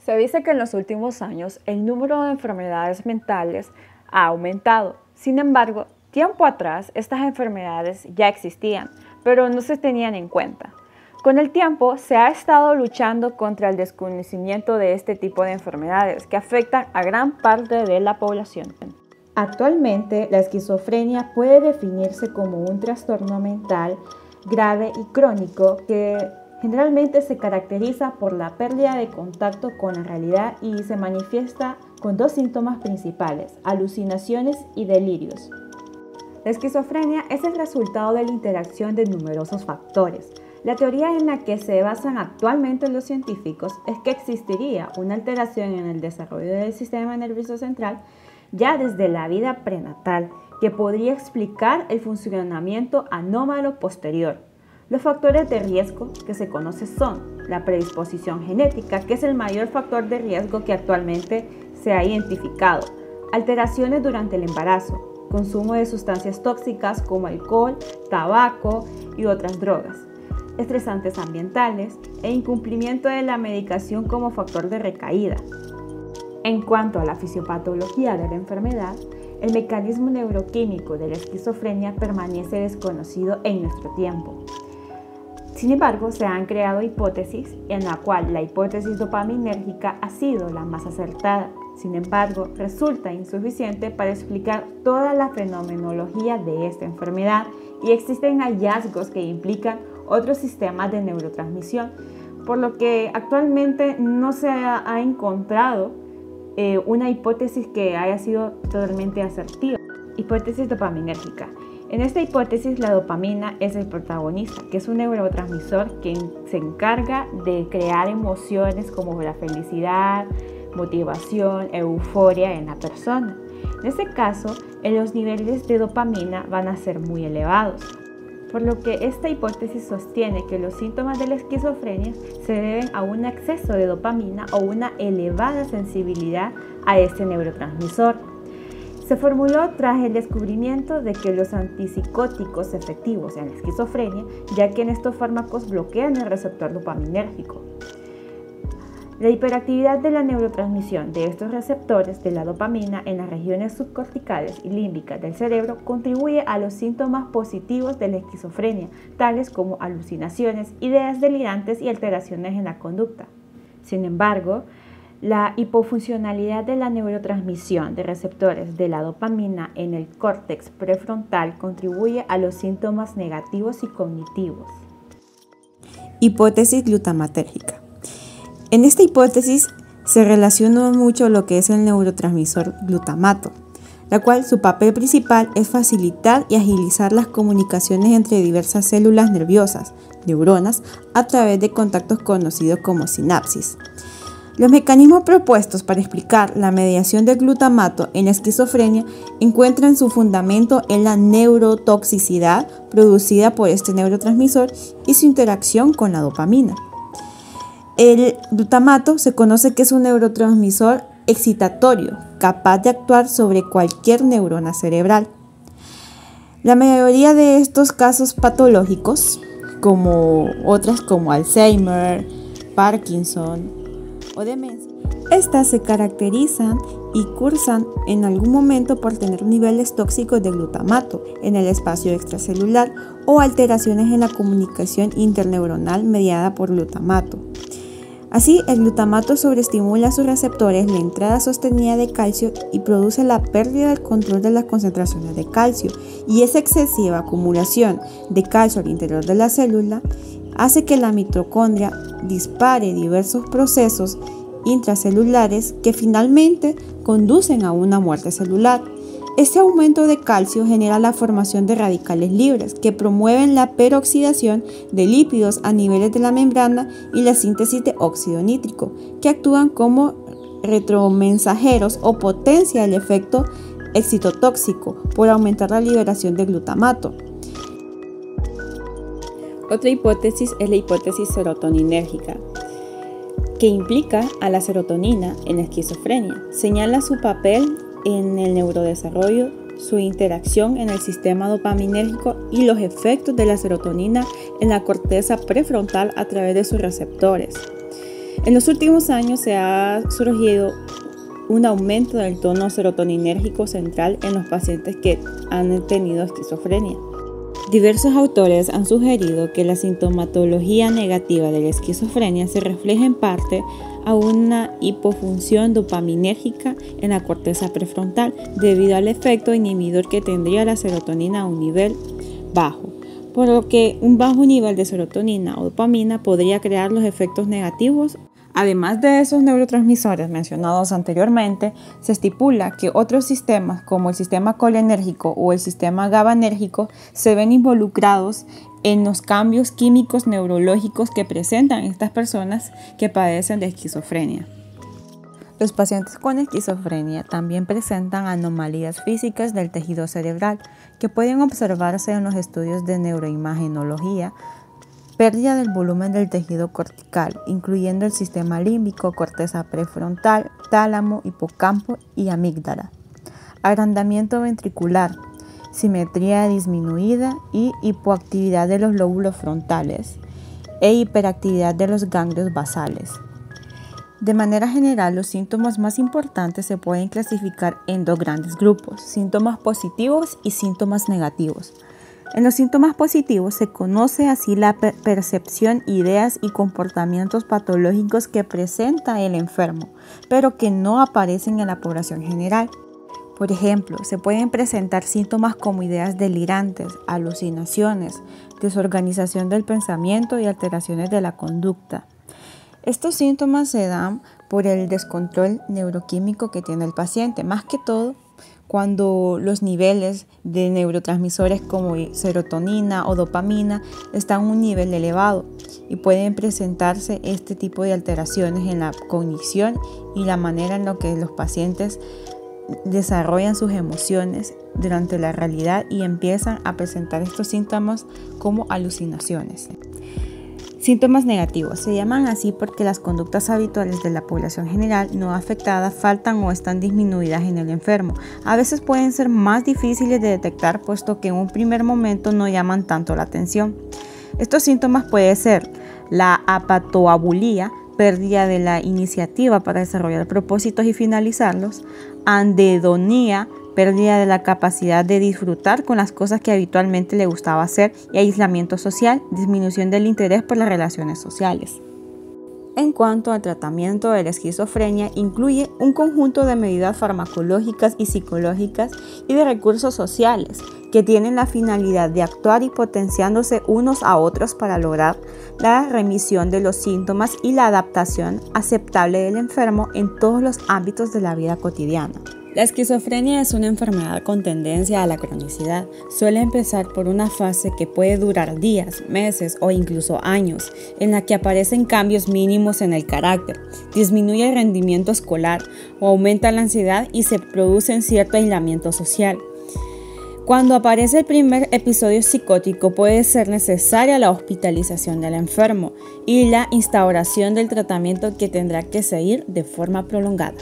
Se dice que en los últimos años el número de enfermedades mentales ha aumentado. Sin embargo, tiempo atrás estas enfermedades ya existían, pero no se tenían en cuenta. Con el tiempo se ha estado luchando contra el desconocimiento de este tipo de enfermedades que afectan a gran parte de la población. Actualmente, la esquizofrenia puede definirse como un trastorno mental grave y crónico que generalmente se caracteriza por la pérdida de contacto con la realidad y se manifiesta con dos síntomas principales: alucinaciones y delirios. La esquizofrenia es el resultado de la interacción de numerosos factores. La teoría en la que se basan actualmente los científicos es que existiría una alteración en el desarrollo del sistema nervioso central ya desde la vida prenatal, que podría explicar el funcionamiento anómalo posterior. Los factores de riesgo que se conocen son la predisposición genética, que es el mayor factor de riesgo que actualmente se ha identificado, alteraciones durante el embarazo, consumo de sustancias tóxicas como alcohol, tabaco y otras drogas, estresantes ambientales e incumplimiento de la medicación como factor de recaída. En cuanto a la fisiopatología de la enfermedad, el mecanismo neuroquímico de la esquizofrenia permanece desconocido en nuestro tiempo. Sin embargo, se han creado hipótesis en la cual la hipótesis dopaminérgica ha sido la más acertada. Sin embargo, resulta insuficiente para explicar toda la fenomenología de esta enfermedad y existen hallazgos que implican otros sistemas de neurotransmisión, por lo que actualmente no se ha encontrado una hipótesis que haya sido totalmente asertiva. Hipótesis dopaminérgica. En esta hipótesis, la dopamina es el protagonista, que es un neurotransmisor que se encarga de crear emociones como la felicidad, motivación, euforia en la persona. En este caso, los niveles de dopamina van a ser muy elevados, por lo que esta hipótesis sostiene que los síntomas de la esquizofrenia se deben a un exceso de dopamina o una elevada sensibilidad a este neurotransmisor. Se formuló tras el descubrimiento de que los antipsicóticos efectivos en la esquizofrenia, ya que estos fármacos bloquean el receptor dopaminérgico. La hiperactividad de la neurotransmisión de estos receptores de la dopamina en las regiones subcorticales y límbicas del cerebro contribuye a los síntomas positivos de la esquizofrenia, tales como alucinaciones, ideas delirantes y alteraciones en la conducta. Sin embargo, la hipofuncionalidad de la neurotransmisión de receptores de la dopamina en el córtex prefrontal contribuye a los síntomas negativos y cognitivos. Hipótesis glutamatérgica. En esta hipótesis se relaciona mucho lo que es el neurotransmisor glutamato, la cual su papel principal es facilitar y agilizar las comunicaciones entre diversas células nerviosas, neuronas, a través de contactos conocidos como sinapsis. Los mecanismos propuestos para explicar la mediación del glutamato en la esquizofrenia encuentran su fundamento en la neurotoxicidad producida por este neurotransmisor y su interacción con la dopamina. El glutamato se conoce que es un neurotransmisor excitatorio, capaz de actuar sobre cualquier neurona cerebral. La mayoría de estos casos patológicos, como otras como Alzheimer, Parkinson o demencia, estas se caracterizan y cursan en algún momento por tener niveles tóxicos de glutamato en el espacio extracelular o alteraciones en la comunicación interneuronal mediada por glutamato. Así, el glutamato sobreestimula sus receptores, la entrada sostenida de calcio y produce la pérdida del control de las concentraciones de calcio, y esa excesiva acumulación de calcio al interior de la célula hace que la mitocondria dispare diversos procesos intracelulares que finalmente conducen a una muerte celular. Este aumento de calcio genera la formación de radicales libres que promueven la peroxidación de lípidos a niveles de la membrana y la síntesis de óxido nítrico, que actúan como retromensajeros o potencia el efecto excitotóxico por aumentar la liberación de glutamato. Otra hipótesis es la hipótesis serotoninérgica, que implica a la serotonina en la esquizofrenia. Señala su papel en el neurodesarrollo, su interacción en el sistema dopaminérgico y los efectos de la serotonina en la corteza prefrontal a través de sus receptores. En los últimos años se ha surgido un aumento del tono serotoninérgico central en los pacientes que han tenido esquizofrenia. Diversos autores han sugerido que la sintomatología negativa de la esquizofrenia se refleja en parte a una hipofunción dopaminérgica en la corteza prefrontal debido al efecto inhibidor que tendría la serotonina a un nivel bajo, por lo que un bajo nivel de serotonina o dopamina podría crear los efectos negativos. Además de esos neurotransmisores mencionados anteriormente, se estipula que otros sistemas como el sistema colinérgico o el sistema GABAnérgico se ven involucrados en los cambios químicos neurológicos que presentan estas personas que padecen de esquizofrenia. Los pacientes con esquizofrenia también presentan anomalías físicas del tejido cerebral que pueden observarse en los estudios de neuroimagenología, pérdida del volumen del tejido cortical, incluyendo el sistema límbico, corteza prefrontal, tálamo, hipocampo y amígdala, agrandamiento ventricular, simetría disminuida y hipoactividad de los lóbulos frontales e hiperactividad de los ganglios basales. De manera general, los síntomas más importantes se pueden clasificar en dos grandes grupos: síntomas positivos y síntomas negativos. En los síntomas positivos se conoce así la percepción, ideas y comportamientos patológicos que presenta el enfermo, pero que no aparecen en la población general. Por ejemplo, se pueden presentar síntomas como ideas delirantes, alucinaciones, desorganización del pensamiento y alteraciones de la conducta. Estos síntomas se dan por el descontrol neuroquímico que tiene el paciente, más que todo cuando los niveles de neurotransmisores como serotonina o dopamina están a un nivel elevado, y pueden presentarse este tipo de alteraciones en la cognición y la manera en la que los pacientes desarrollan sus emociones durante la realidad y empiezan a presentar estos síntomas como alucinaciones. Síntomas negativos se llaman así porque las conductas habituales de la población general no afectada faltan o están disminuidas en el enfermo. A veces pueden ser más difíciles de detectar, puesto que en un primer momento no llaman tanto la atención. Estos síntomas pueden ser la apatoabulía, pérdida de la iniciativa para desarrollar propósitos y finalizarlos; andedonía, pérdida de la capacidad de disfrutar con las cosas que habitualmente le gustaba hacer; y aislamiento social, disminución del interés por las relaciones sociales. En cuanto al tratamiento de la esquizofrenia, incluye un conjunto de medidas farmacológicas y psicológicas y de recursos sociales que tienen la finalidad de actuar y potenciándose unos a otros para lograr la remisión de los síntomas y la adaptación aceptable del enfermo en todos los ámbitos de la vida cotidiana. La esquizofrenia es una enfermedad con tendencia a la cronicidad. Suele empezar por una fase que puede durar días, meses o incluso años, en la que aparecen cambios mínimos en el carácter, disminuye el rendimiento escolar o aumenta la ansiedad y se produce cierto aislamiento social. Cuando aparece el primer episodio psicótico, puede ser necesaria la hospitalización del enfermo y la instauración del tratamiento, que tendrá que seguir de forma prolongada.